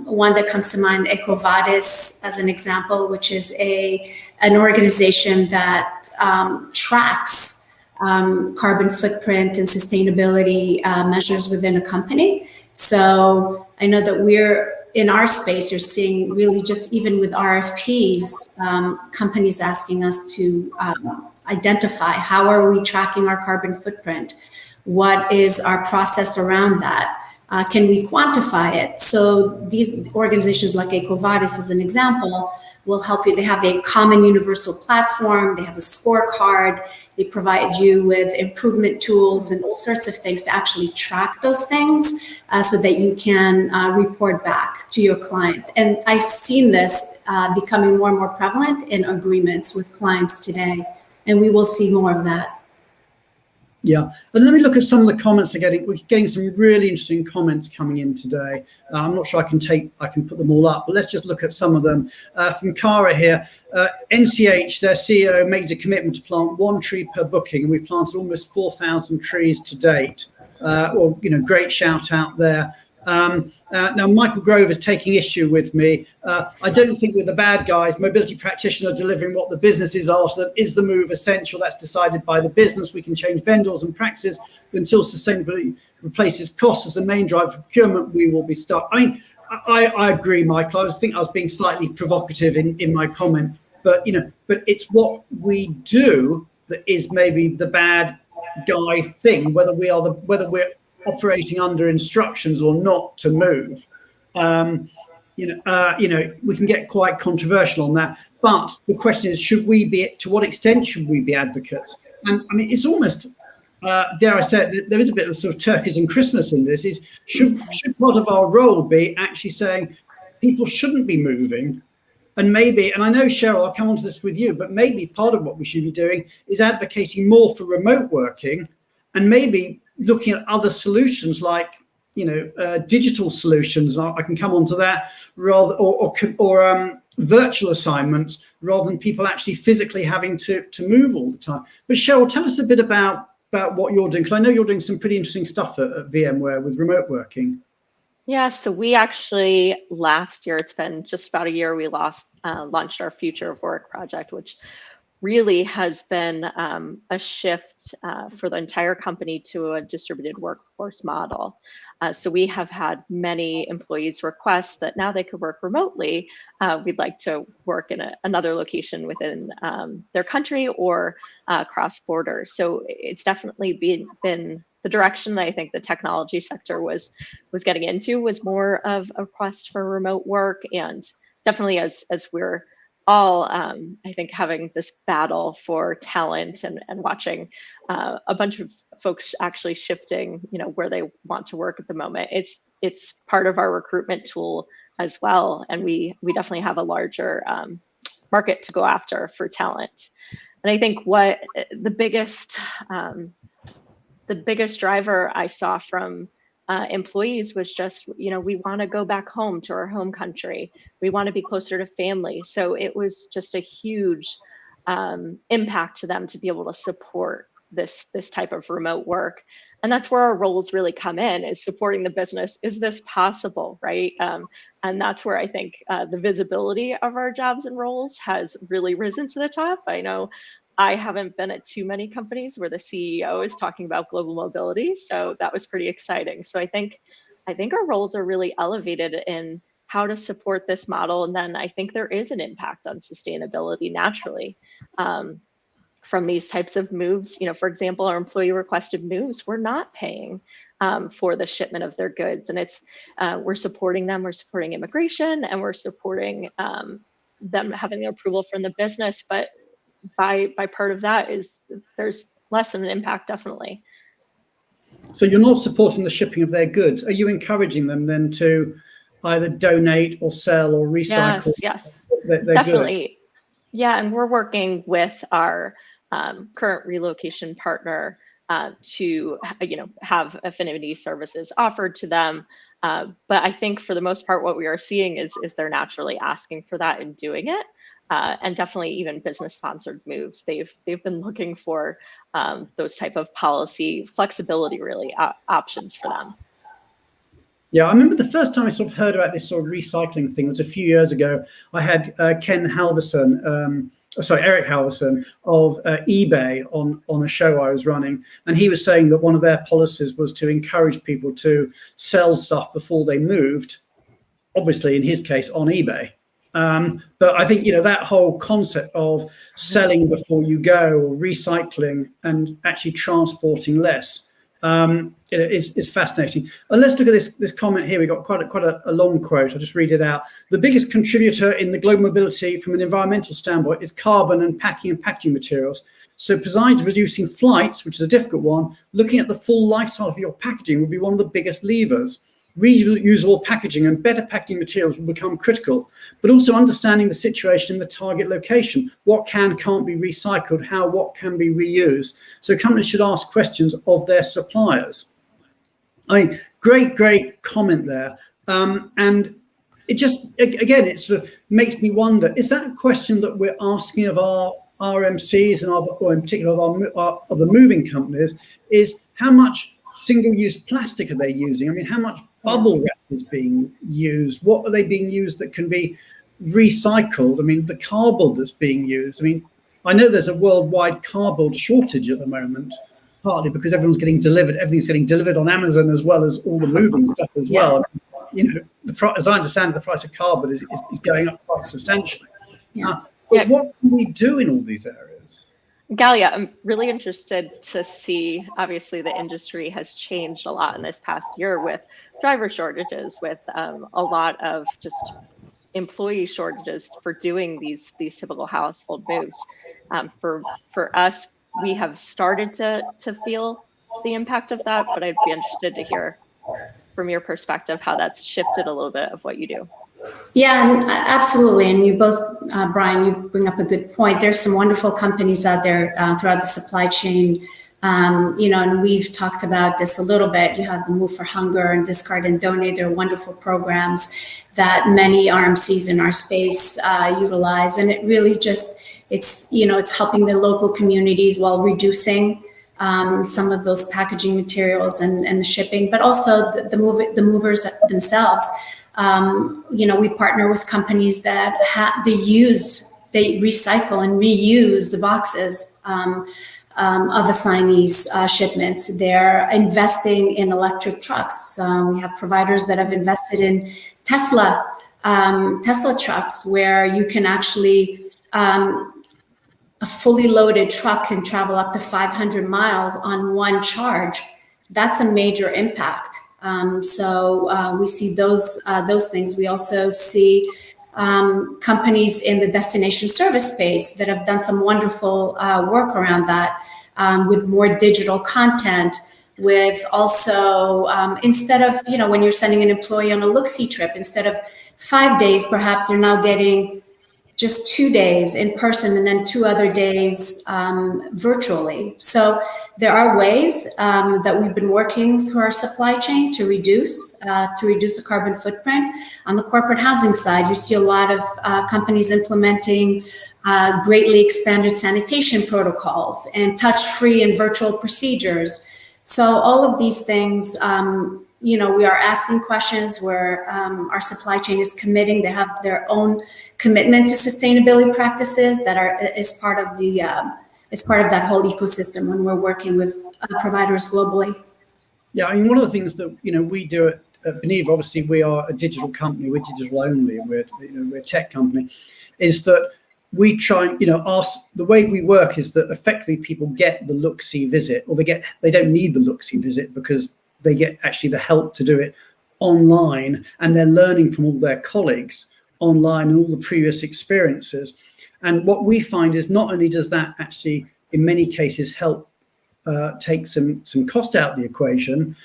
Speaker 6: One that comes to mind, EcoVadis, as an example, which is an organization that tracks carbon footprint and sustainability measures within a company. So I know that in our space, you're seeing really just even with RFPs, companies asking us to identify how are we tracking our carbon footprint? What is our process around that? Can we quantify it? So these organizations like EcoVadis, as an example, will help you. They have a common universal platform. They have a scorecard. They provide you with improvement tools and all sorts of things to actually track those things so that you can report back to your client. And I've seen this becoming more and more prevalent in agreements with clients today, and we will see more of that.
Speaker 1: Yeah, and let me look at some of the comments we're getting some really interesting comments coming in today. I'm not sure I can put them all up, but let's just look at some of them. From Cara here, NCH, their CEO, made a commitment to plant 1 tree per booking, and we've planted almost 4,000 trees to date. Great shout out there. Now, Michael Grove is taking issue with me. I don't think we're the bad guys. Mobility practitioners delivering what the businesses ask them. Is the move essential? That's decided by the business. We can change vendors and practices, but until sustainability replaces costs as the main driver for procurement, we will be stuck. I mean, I agree, Michael. I think I was being slightly provocative in my comment, but it's what we do that is maybe the bad guy thing, whether we're operating under instructions or not to move. We can get quite controversial on that. But the question is, to what extent should we be advocates? And I mean, it's almost, dare I say it, there is a bit of sort of turkeys and Christmas in this. Should part of our role be actually saying people shouldn't be moving? And maybe, and I know, Cheryl, I'll come on to this with you, but maybe part of what we should be doing is advocating more for remote working, and maybe looking at other solutions like, digital solutions. I can come on to that, rather, or virtual assignments, rather than people actually physically having to move all the time. But Cheryl, tell us a bit about what you're doing, because I know you're doing some pretty interesting stuff at VMware with remote working.
Speaker 5: Yeah, so we actually, last year, it's been just about a year, we launched our Future of Work project, which really has been a shift for the entire company to a distributed workforce model. So we have had many employees request that now they could work remotely. We'd like to work in another location within their country or cross border. So it's definitely been the direction that I think the technology sector was getting into, was more of a request for remote work. And definitely as we're all, I think, having this battle for talent and watching a bunch of folks actually shifting, where they want to work at the moment. It's part of our recruitment tool as well, and we definitely have a larger market to go after for talent. And I think what the biggest driver I saw from employees was just, we want to go back home to our home country. We want to be closer to family. So it was just a huge impact to them to be able to support this type of remote work. And that's where our roles really come in, is supporting the business. Is this possible, right? And that's where I think the visibility of our jobs and roles has really risen to the top. I know I haven't been at too many companies where the CEO is talking about global mobility, so that was pretty exciting. So I think our roles are really elevated in how to support this model, and then I think there is an impact on sustainability naturally from these types of moves. You know, for example, our employee requested moves, we're not paying for the shipment of their goods, and it's we're supporting them, we're supporting immigration, and we're supporting them having the approval from the business, but by part of that is there's less of an impact, definitely.
Speaker 1: So you're not supporting the shipping of their goods. Are you encouraging them then to either donate or sell or recycle?
Speaker 5: Yes,
Speaker 1: their
Speaker 5: definitely.
Speaker 1: goods?
Speaker 5: Yeah, and we're working with our current relocation partner to have affinity services offered to them. But I think for the most part, what we are seeing is they're naturally asking for that and doing it. And definitely even business sponsored moves. They've been looking for those type of policy flexibility, really, options for them.
Speaker 1: Yeah, I remember the first time I sort of heard about this sort of recycling thing was a few years ago. I had Eric Halverson of eBay on a show I was running, and he was saying that one of their policies was to encourage people to sell stuff before they moved, obviously in his case on eBay. But I think, that whole concept of selling before you go, or recycling and actually transporting less, is fascinating. And let's look at this comment here. We got quite a long quote. I'll just read it out. The biggest contributor in the global mobility from an environmental standpoint is carbon and packaging materials. So besides reducing flights, which is a difficult one, looking at the full lifestyle of your packaging will be one of the biggest levers. Reusable packaging and better packaging materials will become critical, but also understanding the situation in the target location. What can't be recycled, what can be reused. So companies should ask questions of their suppliers. Great comment there. And it just, again, it sort of makes me wonder, is that a question that we're asking of our RMCs and or in particular of the moving companies, is how much single-use plastic are they using? I mean, how much bubble wrap is being used? What are they being used that can be recycled? I mean, the cardboard that's being used. I mean, I know there's a worldwide cardboard shortage at the moment, partly because everything's getting delivered on Amazon as well as all the moving stuff as well. As I understand it, the price of carbon is going up quite substantially. But what can we do in all these areas?
Speaker 5: Gallia, I'm really interested to see, obviously the industry has changed a lot in this past year with driver shortages, with a lot of just employee shortages for doing these typical household moves. For us, we have started to feel the impact of that, but I'd be interested to hear from your perspective how that's shifted a little bit of what you do.
Speaker 6: Yeah, absolutely. And you both, Brian, you bring up a good point. There's some wonderful companies out there throughout the supply chain, and we've talked about this a little bit. You have the Move for Hunger and Discard and Donate. They're wonderful programs that many RMCs in our space utilize. And it really it's helping the local communities while reducing some of those packaging materials and the shipping, but also the movers themselves. We partner with companies that they recycle and reuse the boxes of assignees' shipments. They're investing in electric trucks. We have providers that have invested in Tesla trucks, where you can actually, a fully loaded truck can travel up to 500 miles on one charge. That's a major impact. So we see those things. We also see companies in the destination service space that have done some wonderful work around that, with more digital content, with also, instead of, when you're sending an employee on a look-see trip, instead of 5 days, perhaps they're now getting just 2 days in person and then 2 other days virtually. So there are ways that we've been working through our supply chain to reduce the carbon footprint. On the corporate housing side, you see a lot of companies implementing greatly expanded sanitation protocols and touch-free and virtual procedures. So all of these things, we are asking questions where our supply chain is committing. They have their own commitment to sustainability practices that is part of the it's part of that whole ecosystem when we're working with providers globally.
Speaker 1: Yeah, I mean, one of the things that we do at VMware, obviously we are a digital company, we're digital only, and we're a tech company, is that we try, the way we work is that effectively people get the look-see visit, or they don't need the look-see visit because they get actually the help to do it online, and they're learning from all their colleagues online and all the previous experiences. And what we find is not only does that actually, in many cases, help take some cost out of the equation,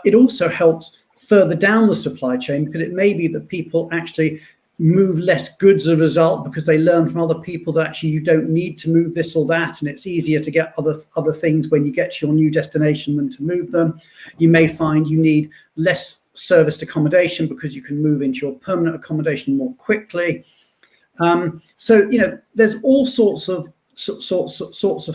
Speaker 1: it also helps further down the supply chain, because it may be that people actually move less goods as a result because they learn from other people that actually you don't need to move this or that, and it's easier to get other things when you get to your new destination than to move them. You may find you need less serviced accommodation because you can move into your permanent accommodation more quickly. So there's all sorts of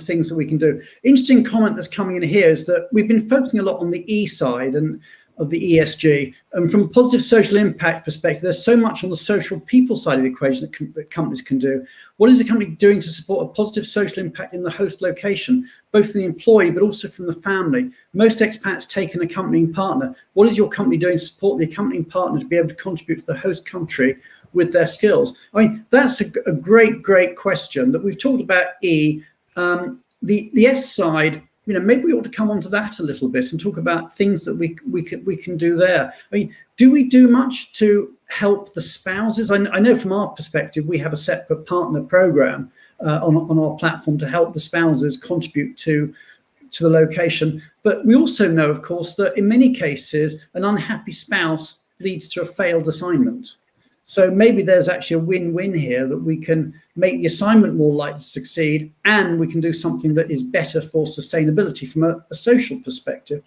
Speaker 1: things that we can do. Interesting comment that's coming in here is that we've been focusing a lot on the E side and of the ESG, and from a positive social impact perspective, there's so much on the social people side of the equation that companies can do. What is the company doing to support a positive social impact in the host location, both from the employee but also from the family? Most expats take an accompanying partner. What is your company doing to support the accompanying partner to be able to contribute to the host country with their skills? I mean, that's a great question that we've talked about. The S side, maybe we ought to come onto that a little bit and talk about things that we can do there. I mean, do we do much to help the spouses? I know from our perspective, we have a separate partner program on our platform to help the spouses contribute to the location. But we also know, of course, that in many cases, an unhappy spouse leads to a failed assignment. So maybe there's actually a win-win here, that we can make the assignment more likely to succeed, and we can do something that is better for sustainability from a social perspective.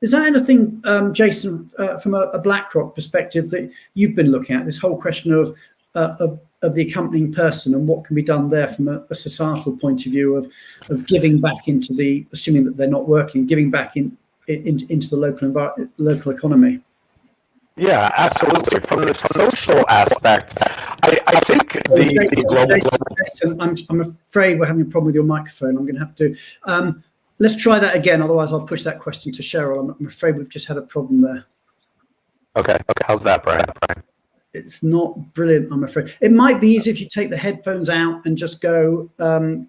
Speaker 1: Is there anything, Jason, from a BlackRock perspective that you've been looking at, this whole question of the accompanying person and what can be done there from a societal point of view of giving back into the, assuming that they're not working, giving back into the local economy?
Speaker 7: Yeah, absolutely. From the social aspect, I think the global...
Speaker 1: Jason, I'm afraid we're having a problem with your microphone. I'm going to have to... let's try that again. Otherwise, I'll push that question to Cheryl. I'm afraid we've just had a problem there.
Speaker 7: Okay. How's that, Brian?
Speaker 1: It's not brilliant, I'm afraid. It might be easier if you take the headphones out and just go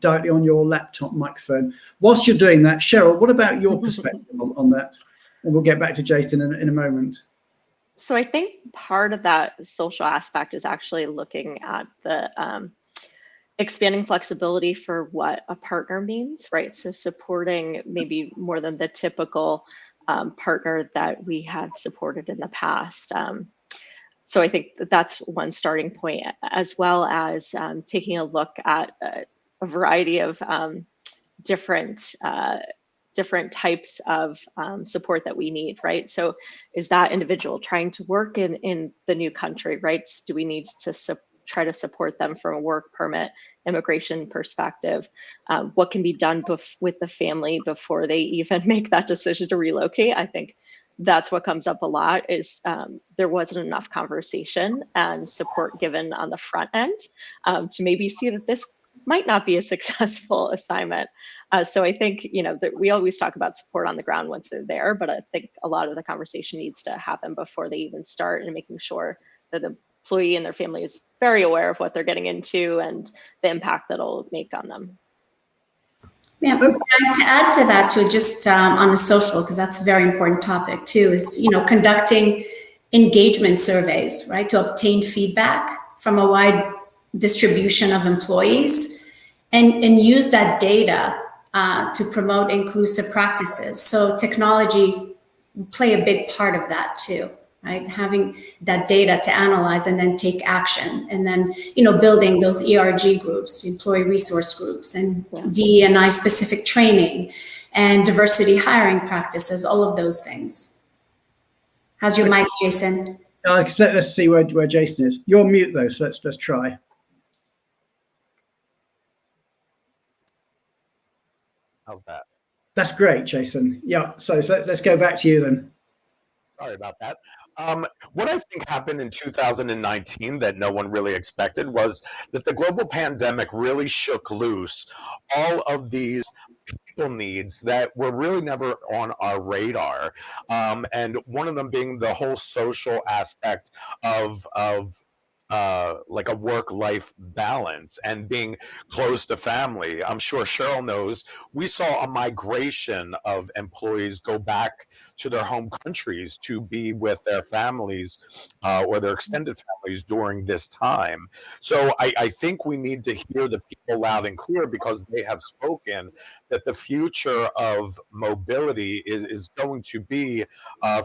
Speaker 1: directly on your laptop microphone. Whilst you're doing that, Cheryl, what about your perspective on that? And we'll get back to Jason in a moment.
Speaker 5: So I think part of that social aspect is actually looking at the expanding flexibility for what a partner means, right? So supporting maybe more than the typical partner that we had supported in the past. So I think that's one starting point, as well as taking a look at a variety of different types of support that we need, right? So is that individual trying to work in the new country, right? Do we need to try to support them from a work permit, immigration perspective? What can be done with the family before they even make that decision to relocate? I think that's what comes up a lot, is there wasn't enough conversation and support given on the front end to maybe see that this might not be a successful assignment. So I think, that we always talk about support on the ground once they're there, but I think a lot of the conversation needs to happen before they even start, and making sure that the employee and their family is very aware of what they're getting into and the impact that it'll make on them.
Speaker 6: Yeah, to add to that, to just on the social, because that's a very important topic too, is conducting engagement surveys, right, to obtain feedback from a wide distribution of employees, and use that data to promote inclusive practices. So technology play a big part of that too, right? Having that data to analyze and then take action, and then building those ERG groups, employee resource groups, and DE&I specific training and diversity hiring practices, all of those things. How's your mic, Jason?
Speaker 1: Let's see where Jason is. You're on mute though, so let's try.
Speaker 7: How's that?
Speaker 1: That's great, Jason. Yeah, so let's go back to you then.
Speaker 7: Sorry about that. What I think happened in 2019 that no one really expected was that the global pandemic really shook loose all of these people needs that were really never on our radar. And one of them being the whole social aspect of like a work-life balance and being close to family. I'm sure Cheryl knows we saw a migration of employees go back to their home countries to be with their families or their extended families during this time. So I think we need to hear the people loud and clear, because they have spoken that the future of mobility is going to be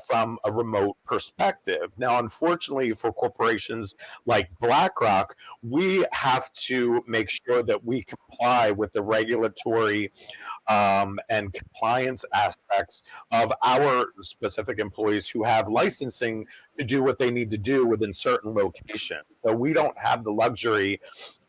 Speaker 7: from a remote perspective. Now, unfortunately for corporations like BlackRock, we have to make sure that we comply with the regulatory and compliance aspects of our specific employees who have licensing to do what they need to do within certain locations. So we don't have the luxury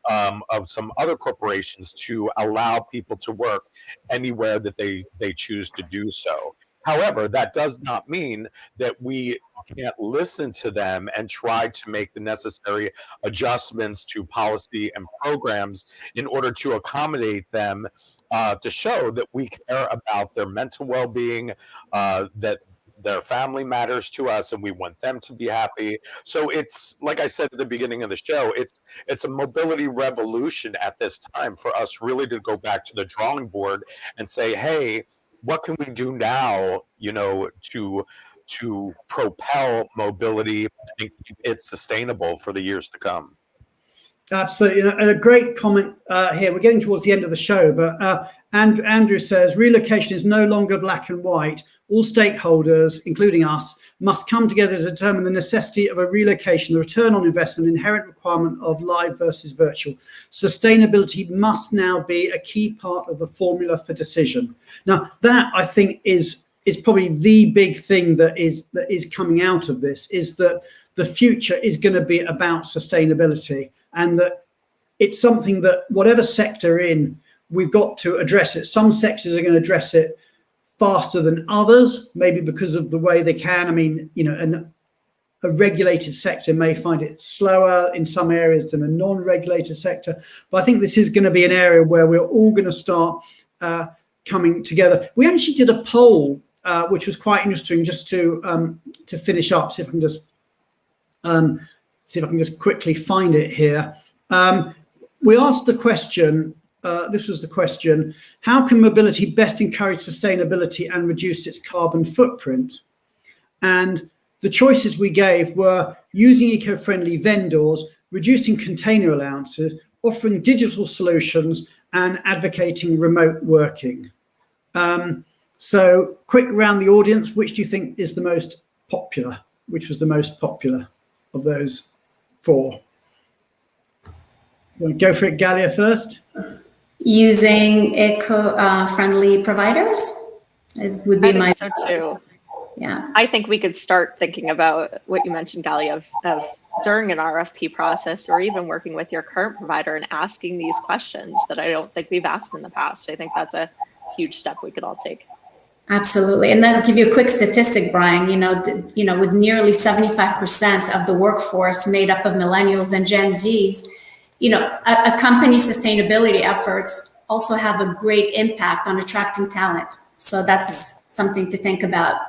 Speaker 7: of some other corporations to allow people to work anywhere that they choose to do so. However, that does not mean that we can't listen to them and try to make the necessary adjustments to policy and programs in order to accommodate them, to show that we care about their mental well-being, that their family matters to us and we want them to be happy. So it's, like I said at the beginning of the show, it's a mobility revolution at this time for us really to go back to the drawing board and say, hey, what can we do now, to propel mobility and keep it sustainable for the years to come?
Speaker 1: Absolutely. A great comment here. We're getting towards the end of the show, but Andrew says relocation is no longer black and white. All stakeholders, including us, must come together to determine the necessity of a relocation, the return on investment, inherent requirement of live versus virtual. Sustainability must now be a key part of the formula for decision. Now, that I think is probably the big thing that is coming out of this, is that the future is going to be about sustainability, and that it's something that whatever sector in, we've got to address it. Some sectors are going to address it faster than others, maybe because of the way they can. I mean, a regulated sector may find it slower in some areas than a non-regulated sector. But I think this is going to be an area where we're all going to start coming together. We actually did a poll, which was quite interesting, just to finish up. See if I can just quickly find it here. We asked the question. This was the question: how can mobility best encourage sustainability and reduce its carbon footprint? And the choices we gave were using eco-friendly vendors, reducing container allowances, offering digital solutions, and advocating remote working. So quick around the audience, which do you think is the most popular? Which was the most popular of those four? You want to go for it, Gallia, first?
Speaker 6: Using eco-friendly providers would be my.
Speaker 5: So too.
Speaker 6: Yeah.
Speaker 5: I think we could start thinking about what you mentioned, Gallia, of during an RFP process, or even working with your current provider and asking these questions that I don't think we've asked in the past. I think that's a huge step we could all take. Absolutely. And then I'll give you a quick statistic, Brian, with nearly 75% of the workforce made up of millennials and Gen Zs, a company's sustainability efforts also have a great impact on attracting talent. So that's something to think about.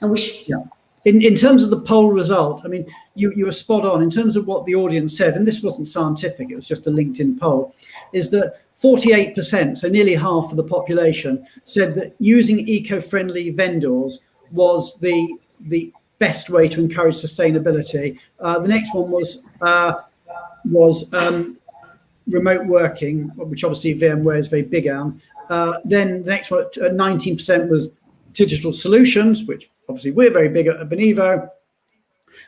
Speaker 5: And we should.
Speaker 1: Yeah. In terms of the poll result, I mean, you were spot on in terms of what the audience said, and this wasn't scientific, it was just a LinkedIn poll, is that 48%, so nearly half of the population, said that using eco-friendly vendors was the best way to encourage sustainability. The next one was remote working, which obviously VMware is very big on. Then the next one, 19% was digital solutions, which obviously we're very big at Benevo.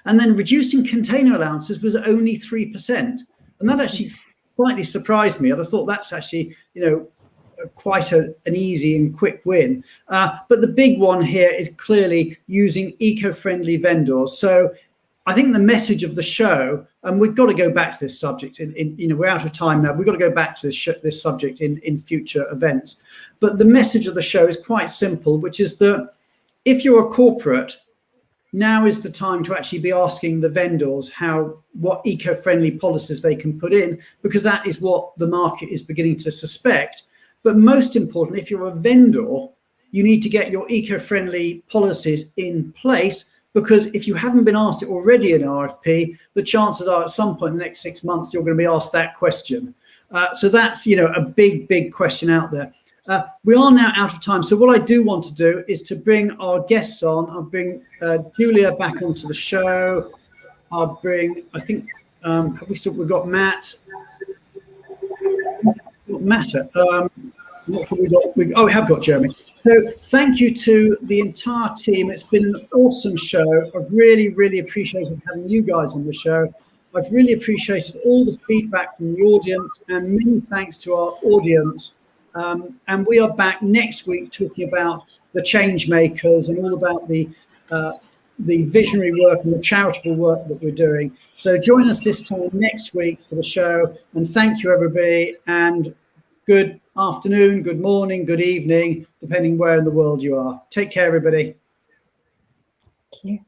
Speaker 1: And then reducing container allowances was only 3%. And that actually slightly surprised me. I thought that's actually, quite an easy and quick win. But the big one here is clearly using eco-friendly vendors. So I think the message of the show, and we've got to go back to this subject. We're out of time now. We've got to go back to this subject in future events. But the message of the show is quite simple, which is that if you're a corporate now is the time to actually be asking the vendors what eco-friendly policies they can put in, because that is what the market is beginning to suspect. But most importantly, if you're a vendor, you need to get your eco-friendly policies in place, because if you haven't been asked it already in RFP, the chances are at some point in the next 6 months, you're going to be asked that question. So that's, a big question out there. We are now out of time. So what I do want to do is to bring our guests on. I'll bring Julia back onto the show. I'll bring, I think, we've got Matt. We have got Jeremy. So thank you to the entire team. It's been an awesome show. I've really appreciated having you guys on the show. I've really appreciated all the feedback from the audience, and many thanks to our audience. And we are back next week talking about the change makers and all about the visionary work and the charitable work that we're doing. So join us this time next week for the show. And thank you, everybody. And good afternoon, good morning, good evening, depending where in the world you are. Take care, everybody.
Speaker 2: Thank you.